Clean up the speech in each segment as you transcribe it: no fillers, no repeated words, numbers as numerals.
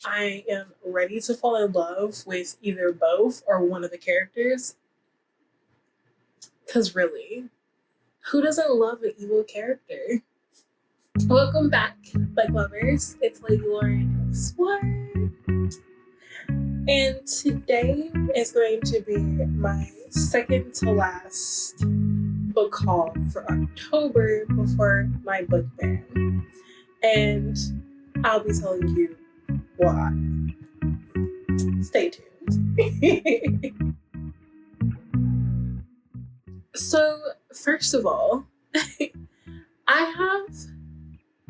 I am ready to fall in love with either both or one of the characters. Because really, who doesn't love an evil character? Welcome back, booklovers. It's Lady Lauren Explore. And today is going to be my second to last book haul for October before my book ban. And I'll be telling you why. Stay tuned. So, first of all, I have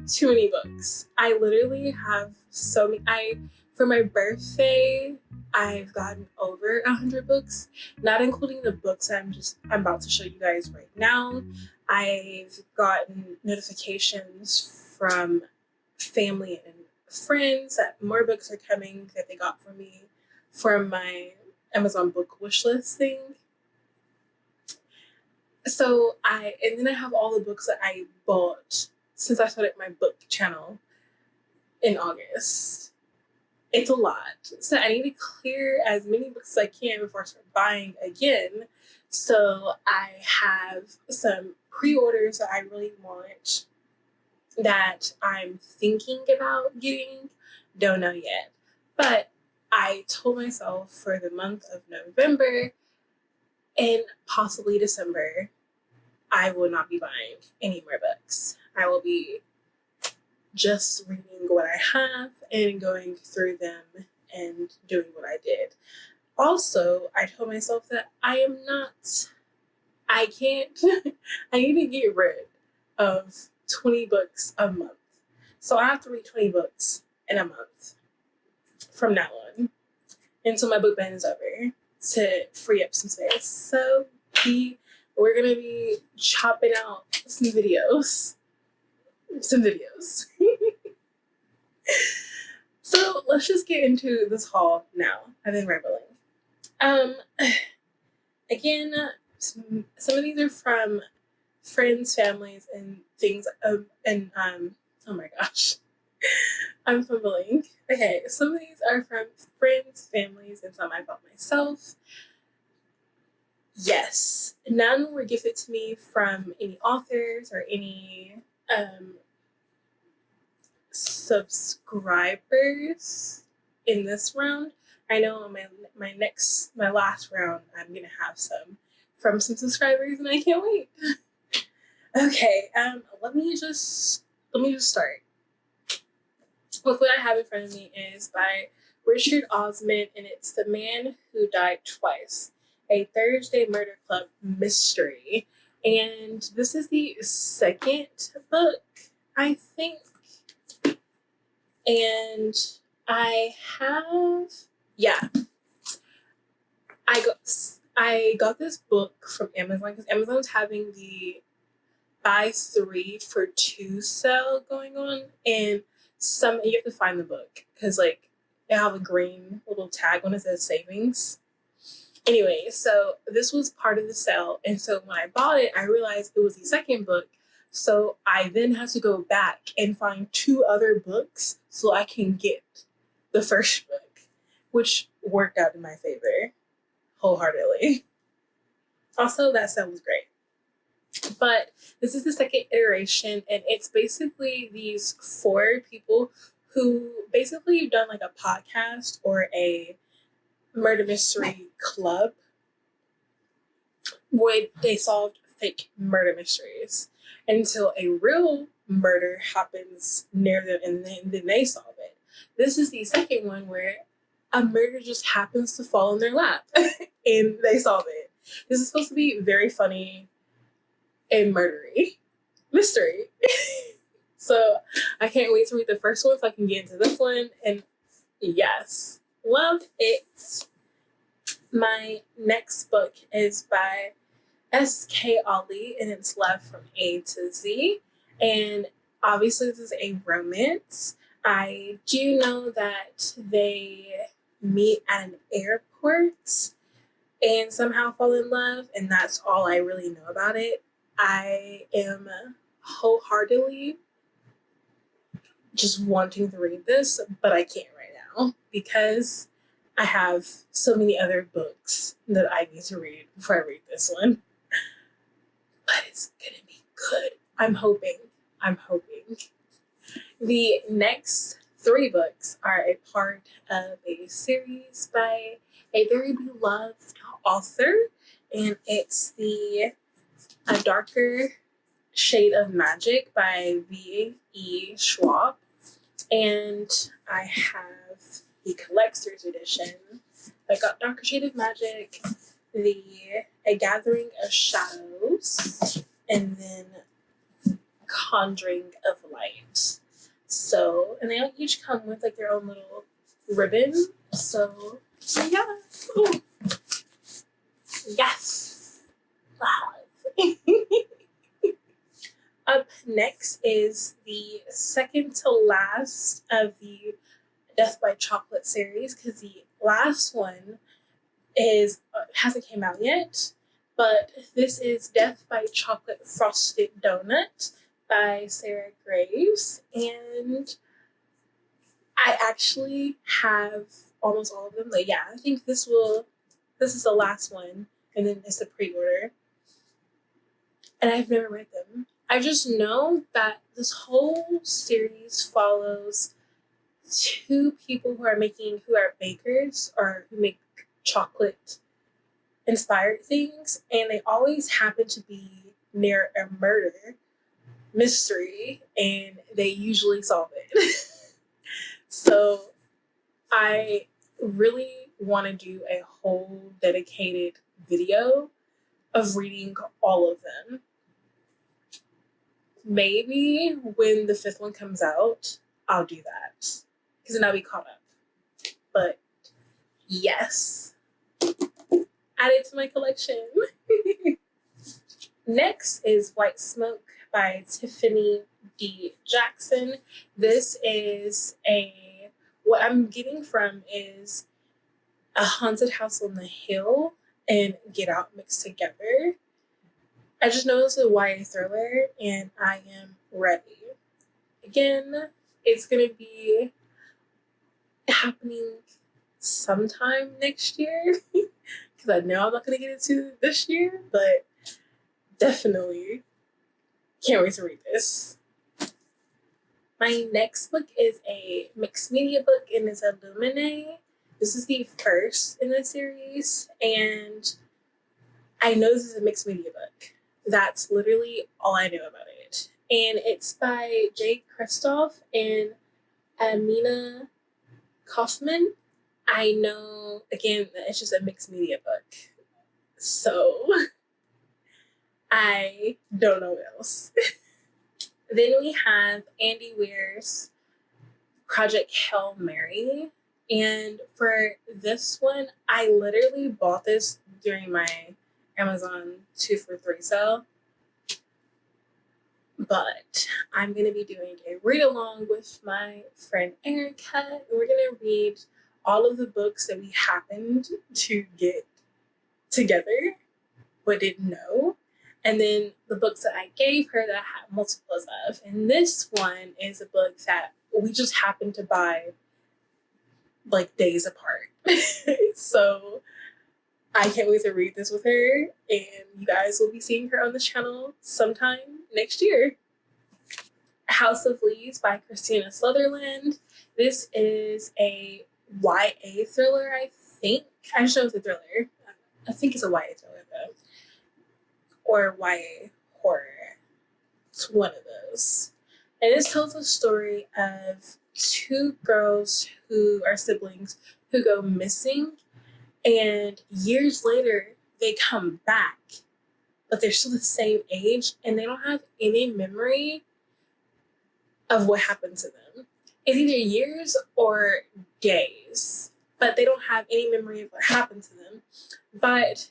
too many books. I literally have so many. For my birthday, I've gotten over 100 books, not including the books I'm about to show you guys right now. I've gotten notifications from family and friends that more books are coming that they got for me from my Amazon book wish list thing. So then I have all the books that I bought since I started my book channel in August. It's a lot. So I need to clear as many books as I can before I start buying again. So I have some pre-orders that I really want that I'm thinking about getting. Don't know yet. But I told myself for the month of November and possibly December, I will not be buying any more books. I will be just reading what I have and going through them and doing what I did. Also, I told myself that I need to get rid of 20 books a month. So I have to read 20 books in a month from now on until my book ban is over to free up some space. So we're going to be chopping out some videos. So let's just get into this haul now. I've been rambling. Again, some of these are from friends, families, and things. Oh my gosh, I'm fumbling. Okay, some of these are from friends, families, and some I bought myself. Yes, none were gifted to me from any authors or any subscribers in this round. I know my last round I'm gonna have some from some subscribers and I can't wait. Okay, let me just start with what I have in front of me is by Richard Osman, and it's The Man Who Died Twice, a Thursday Murder Club mystery. And this is the second book, I think. And I got this book from Amazon because Amazon's having the buy 3 for 2 sale going on, and you have to find the book because they have a green little tag on it that says savings. Anyway, so this was part of the sale, and so when I bought it, I realized it was the second book. So I then had to go back and find 2 other books so I can get the first book, which worked out in my favor wholeheartedly. Also, that sale was great. But this is the second iteration, and it's basically these 4 people who basically have done a podcast or a murder mystery club where they solved fake murder mysteries until a real murder happens near them, and then they solve it. This is the second one where a murder just happens to fall in their lap and they solve it. This is supposed to be very funny and murdery mystery. So I can't wait to read the first one so I can get into this one. And yes, love it. My next book is by S.K. Ali, and it's Love from A to Z. And obviously this is a romance. I do know that they meet at an airport and somehow fall in love, and that's all I really know about it. I am wholeheartedly just wanting to read this, but I can't right now because I have so many other books that I need to read before I read this one. But it's gonna be good. I'm hoping. The next 3 books are a part of a series by a very beloved author, and it's A Darker Shade of Magic by V.E. Schwab. And I have the collector's edition. I got Darker Shade of Magic, A Gathering of Shadows, and then Conjuring of Light. So, and they all each come with like their own little ribbon. So, yes. Ooh. Yes. Love. Up next is the second to last of the Death by Chocolate series, because the last one hasn't came out yet, but this is Death by Chocolate Frosted Donut by Sarah Graves, and I actually have almost all of them. But yeah, I think this is the last one, and then it's the pre-order. And I've never read them. I just know that this whole series follows 2 people who are bakers or who make chocolate inspired things, and they always happen to be near a murder mystery, and they usually solve it. So I really want to do a whole dedicated video of reading all of them. Maybe when the 5th one comes out, I'll do that, because then I'll be caught up. But yes, add it to my collection. Next is White Smoke by Tiffany D. Jackson. This is what I'm getting from is A Haunted House on the Hill and Get Out mixed together. I just know it's a YA thriller, and I am ready. Again, it's going to be happening sometime next year, because I know I'm not going to get into this year, but definitely can't wait to read this. My next book is a mixed media book, and it's Illuminae. This is the first in the series, and I know this is a mixed media book. That's literally all I know about it. And it's by Jake Kristoff and Amina Kaufman. I know, again, that it's just a mixed media book. So I don't know what else. Then we have Andy Weir's Project Hail Mary. And for this one, I literally bought this during my Amazon 2 for 3 sale. But I'm going to be doing a read along with my friend Erica. And we're going to read all of the books that we happened to get together but didn't know. And then the books that I gave her that I had multiples of. And this one is a book that we just happened to buy like days apart. So I can't wait to read this with her, and you guys will be seeing her on this channel sometime next year. House of Leaves by Christina Slotherland. This is a YA thriller, I think. I just know it's a thriller. I think it's a YA thriller, though. Or YA horror. It's one of those. And this tells a story of 2 girls who are siblings who go missing, and years later they come back, but they're still the same age, and they don't have any memory of what happened to them. It's either years or days, but they don't have any memory of what happened to them, but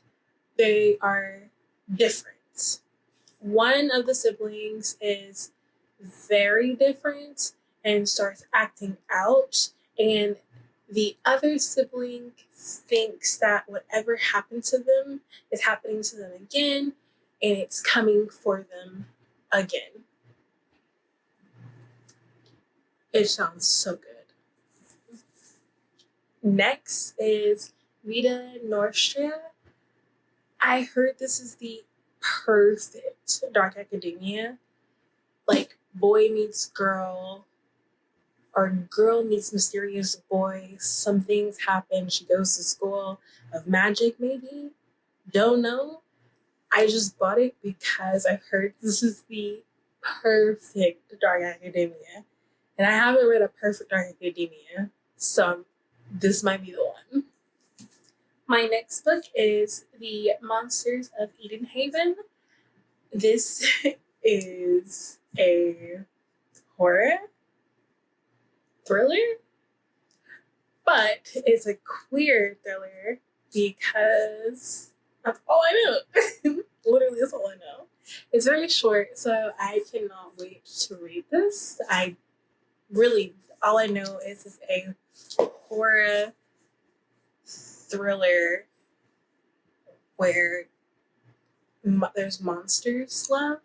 they are different. One of the siblings is very different and starts acting out, and the other sibling thinks that whatever happened to them is happening to them again, and it's coming for them again. It sounds so good. Next is Vita Nostria. I heard this is the perfect dark academia. Like, boy meets girl, or girl meets mysterious boy. Some things happen. She goes to school of magic, maybe. Don't know. I just bought it because I've heard this is the perfect dark academia. And I haven't read a perfect dark academia, so this might be the one. My next book is The Monsters of Eden Haven. This is a horror thriller, but it's a queer thriller because that's all I know. Literally, that's all I know. It's very short, so I cannot wait to read this. All I know is it's a horror thriller where there's monsters love.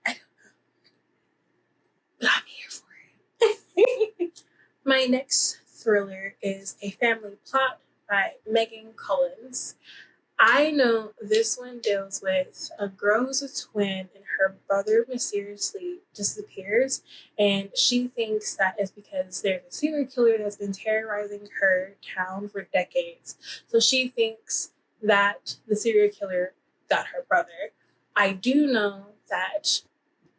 I don't know, but I'm here for it. My next thriller is A Family Plot by Megan Collins. I know this one deals with a girl who's a twin and her brother mysteriously disappears, and she thinks that it's because there's a serial killer that's been terrorizing her town for decades. So she thinks that the serial killer got her brother. I do know that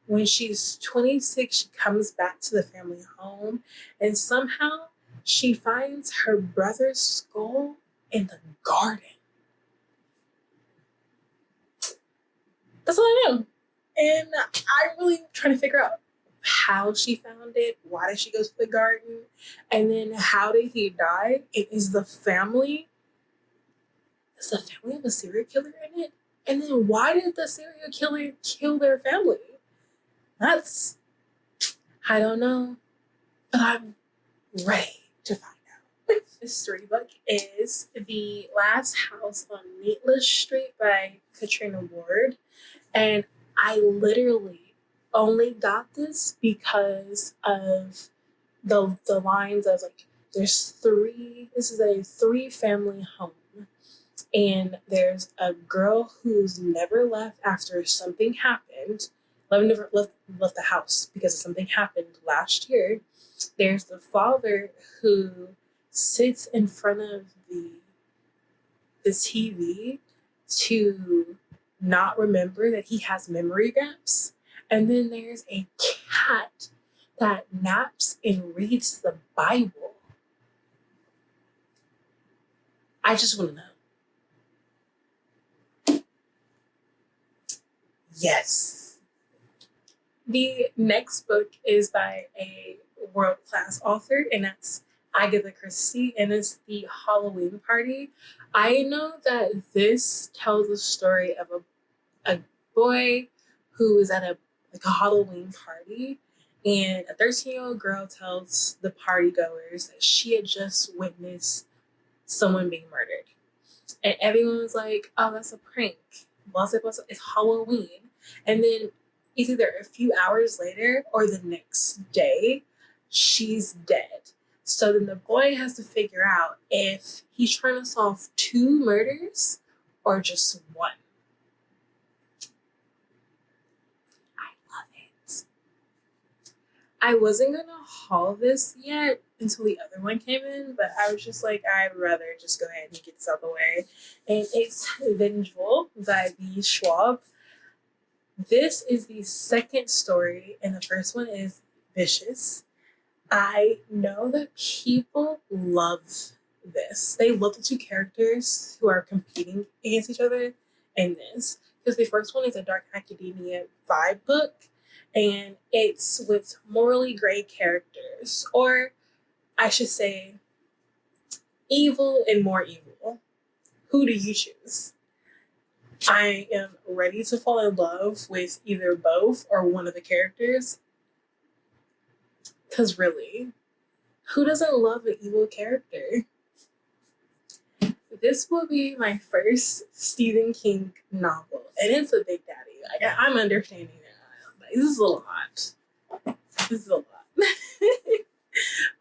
when she's 26, she comes back to the family home, and somehow she finds her brother's skull in the garden. That's all I know. And I'm really trying to figure out how she found it, why did she go to the garden, and then how did he die? Is the family of a serial killer in it? And then why did the serial killer kill their family? I don't know, but I'm ready to find out. This storybook is The Last House on Nateless Street by Katrina Ward. And I literally only got this because of the lines of like, this is a 3-family home. And there's a girl who's never left after something happened. Never left the house because something happened last year. There's the father who sits in front of the TV to not remember that he has memory gaps. And then there's a cat that naps and reads the Bible. I just want to know. Yes. The next book is by a world-class author, and that's Agatha Christie, and it's The Halloween Party. I know that this tells the story of a boy who is at a Halloween party, and a 13-year-old girl tells the party goers that she had just witnessed someone being murdered. And everyone was like, oh, that's a prank. It's Halloween. And then it's either a few hours later or the next day, she's dead. So then the boy has to figure out if he's trying to solve 2 murders or just one. I love it. I wasn't going to haul this yet until the other one came in, but I was just like, I'd rather just go ahead and get this out of the way. And it's Vengeful by B. Schwab. This is the second story, and the first one is Vicious. I know that people love this. They love the 2 characters who are competing against each other in this. Because the first one is a dark academia vibe book, and it's with morally gray characters. Or I should say, evil and more evil. Who do you choose? I am ready to fall in love with either both or one of the characters. Because really, who doesn't love an evil character? This will be my first Stephen King novel. And it's a big daddy. I'm understanding that. This is a lot.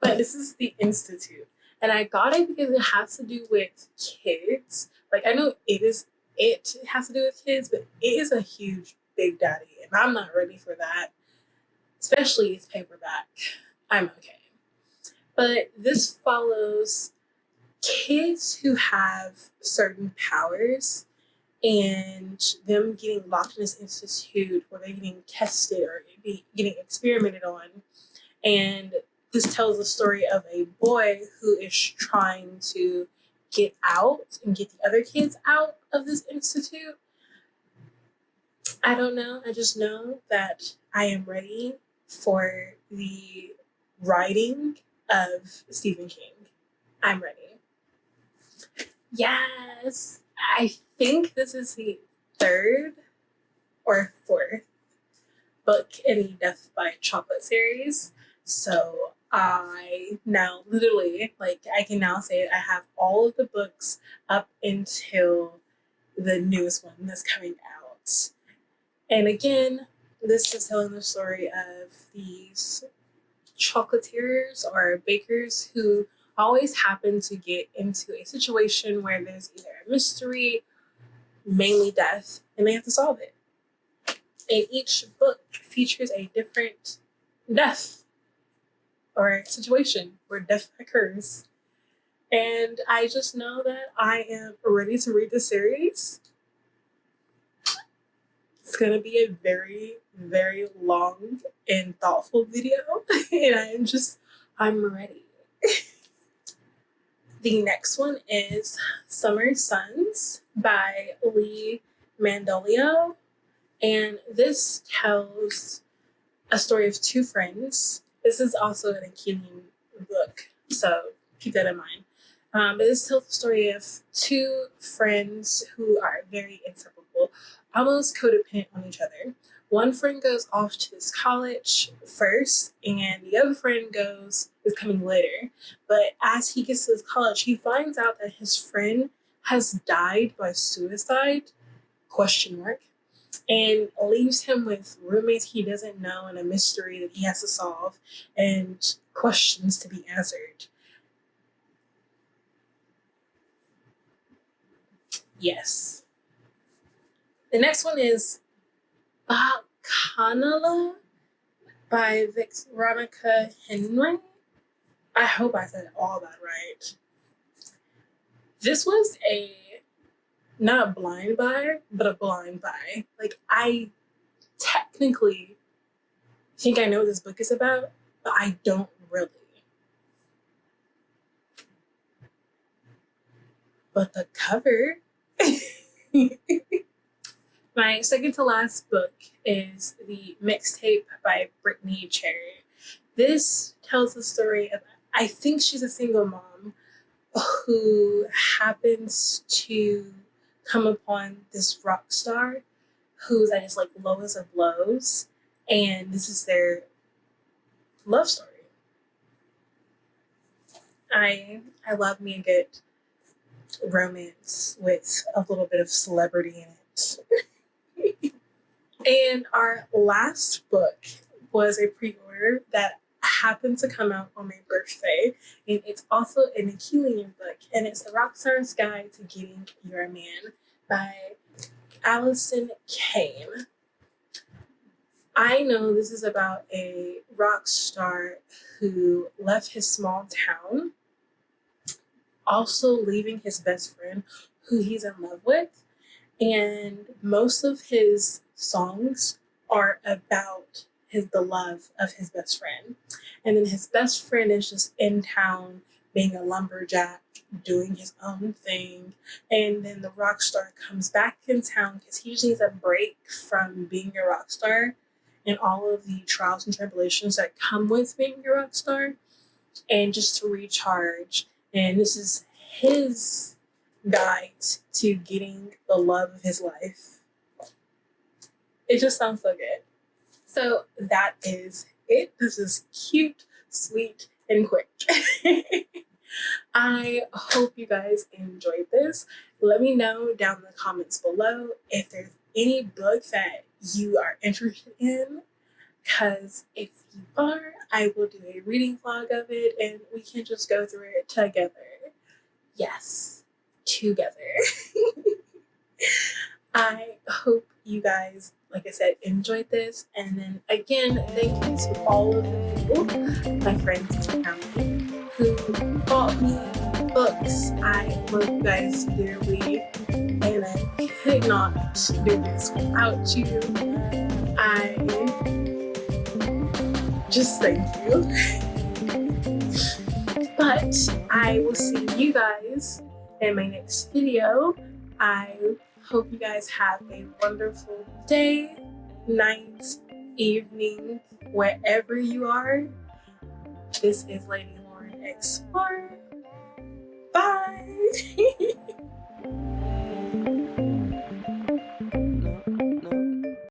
But this is the Institute. And I got it because it has to do with kids. Like, I know it has to do with kids, but it is a huge Big Daddy. And I'm not ready for that. Especially its paperback. I'm okay. But this follows kids who have certain powers and them getting locked in this institute where they're getting tested or getting experimented on. And this tells the story of a boy who is trying to get out and get the other kids out of this institute. I don't know. I just know that I am ready for the writing of Stephen King. I'm ready. Yes. I think this is the third or fourth book in the Death by Chocolate series. So I now literally, I can now say I have all of the books up until the newest one that's coming out. And again, this is telling the story of these chocolatiers or bakers who always happen to get into a situation where there's either a mystery, mainly death, and they have to solve it. And each book features a different death or situation where death occurs. And I just know that I am ready to read the series. It's going to be a very, very long and thoughtful video. And I'm ready. The next one is Summer Suns by Mandolio. And this tells a story of two friends. This is also an Achillean book, so keep that in mind. But this tells the story of two friends who are very inseparable, almost codependent on each other. One friend goes off to this college first, and the other friend is coming later. But as he gets to this college, he finds out that his friend has died by suicide, ? And leaves him with roommates he doesn't know and a mystery that he has to solve and questions to be answered. Yes. The next one is Bacchanala by Veronica Henry. I hope I said all that right. This was not a blind buy, but a blind buy. I technically think I know what this book is about, but I don't really. But the cover. My second to last book is the Mixtape by Brittany Cherry. This tells the story of, I think she's a single mom who happens to come upon this rock star who's at his lowest of lows, and this is their love story. I love me a good romance with a little bit of celebrity in it. And our last book was a pre-order that happened to come out on my birthday, and it's also an Achillean book, and it's The Rockstar's Guide to Getting Your Man by Allison, Kane. I know this is about a rock star who left his small town, also leaving his best friend who he's in love with, and most of his songs are about the love of his best friend. And then his best friend is just in town being a lumberjack, doing his own thing. And then the rock star comes back in town because he just needs a break from being a rock star and all of the trials and tribulations that come with being a rock star, and just to recharge. And this is his guide to getting the love of his life. It just sounds so good. So that is it. This is cute, sweet, and quick. I hope you guys enjoyed this. Let me know down in the comments below if there's any book that you are interested in. Because if you are, I will do a reading vlog of it and we can just go through it together. Yes, together. I hope you guys, like I said, enjoyed this. And then again, thank you to all of the people, my friends and family, who bought me books. I love you guys dearly, and I could not do this without you. I just thank you. But I will see you guys in my next video. I hope you guys have a wonderful day, night, evening, wherever you are. This is Lady Lauren Explorer. Bye!